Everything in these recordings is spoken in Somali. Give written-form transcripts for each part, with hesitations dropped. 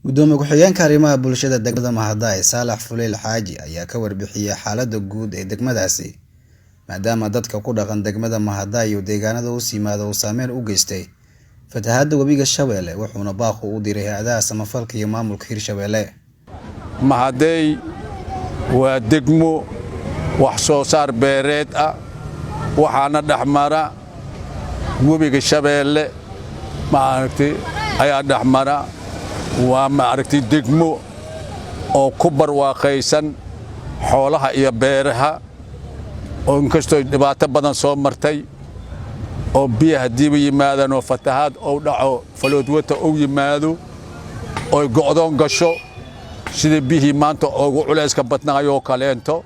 gudoomiye ku-xigeenka arrimaha bulshada degmada Mahadai Saalax Fuleel Xaaji ayaa ka warbixiyay xaaladda guud ee degmadaasi maadaama dadka ku dhaqan degmada Mahadai iyo deegaanada u simaada uu saameyn u geystay fatahaadda webiga Shabeelle wuxuuna baaqo u diray hay'adaha samafalka iyo maamulka Hirshabeelle. Mahadai waa degmo wax soo saar beereed ah waxaana dhaxmara webiga Shabeelle maaragtay ayaa dhaxmara waa maaragtay degmo oo ku barwaaqaysan xoolaha iyo beeraha oo inkastoo dhibaato badan soo martay oo biyaha diiba yimaadaan oo fatahaad oo dhaco faloodwata oo yimaado oo go'doon gasho sida bihii maanta ugu culayska badnaayo kaleento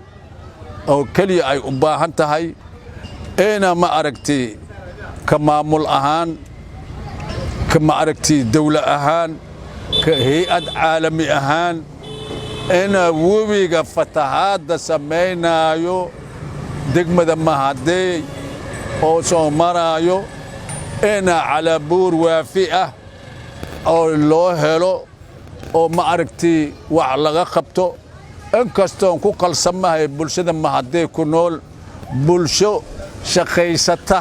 oo kaliya ay u baahan tahay ina ma aragtay ka maamul ahaan ka ma aragtay dawlad ahaan ka hay'ad caalami ahaan ina webiga fatahaadda sameynaayo degmada Mahadai oo soo maraayo ina cala buur waafi ah oo loo helo oo ma aragtay wax laga qabto inkastoo ku qalsamahay bulshada Mahadai ku nool bulsho shaqaysata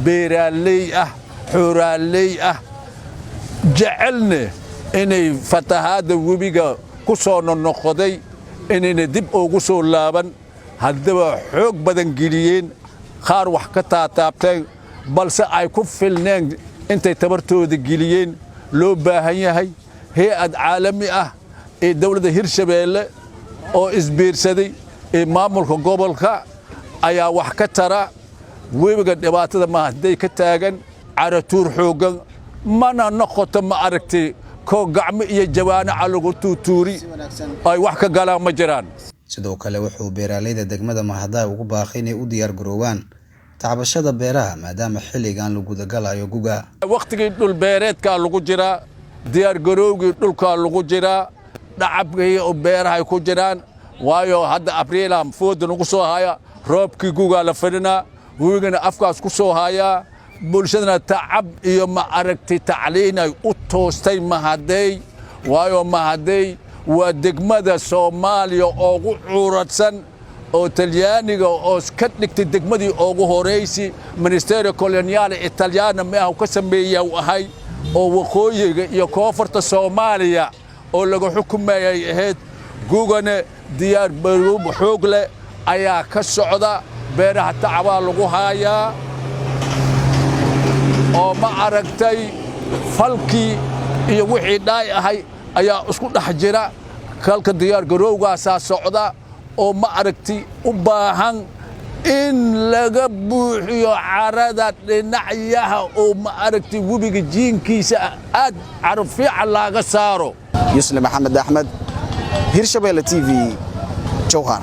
beeraley ah xuraaley ah jecelne inay fatahaadda webiga ku soo noqday inay dib ugu soo laaban haddaba xoog badan geliyeen qaar wax ka taataabteen balse ay ku filneen intay tabartooda geliyeen loo baahan yahay hay'ad caalami ah ee dawladda Hirshabeelle oo isbiirsaday ee maamulka gobolka ayaa wax ka tara webiga dhibaatada Mahadai ka taagan caratuur xoogan mana noqoto ma aragtay ko gacmo iyo jawaano lagu tuuri ay wax ka galaan ma jiraan. sidoo kale wuxuu beeraleyda degmada Mahadai ugu baaqay inay u diyaar garoobaan tacbashada beeraha maadaama xilligan lagu dagalayo guga waqtigii dhul beereedka lagu jira diyaar garowgii dhulka lagu jira dhacabkii oo beeraha ku jiraan waayo hadda abriilam foodan ugu soo haya roobkii guga la fadhina wigana afkaas ku soo haya bulshadana tacab iyo ma aragtay tacliin ay u toostay Mahadai waayo Mahadai waa degmada Soomaaliya ugu curadsan oo Talyaaniga oo ka dhigtay degmadii ugu horeysay Ministero Coloniale Italiana ma ka sameeyay ahay oo waqooyiga iyo koonfurta Soomaaliya oo lagu xukumayay ahayd gugana diyaar baroob xoog leh ayaa ka socda beeraha tacaba lagu hayaa oo ma aragtay falkii iyo wixii dhaay ahay ayaa isku dhex jira kalka diyaar garowgaas socda oo ma aragtay u baahan in laga buuxiyo carada dhinacyaha oo ma aragtay webiga jiinkiisa aad carfiic laga saaro. Yusuf Maxamed Ahmed Hirshabeelle TV Jowhar.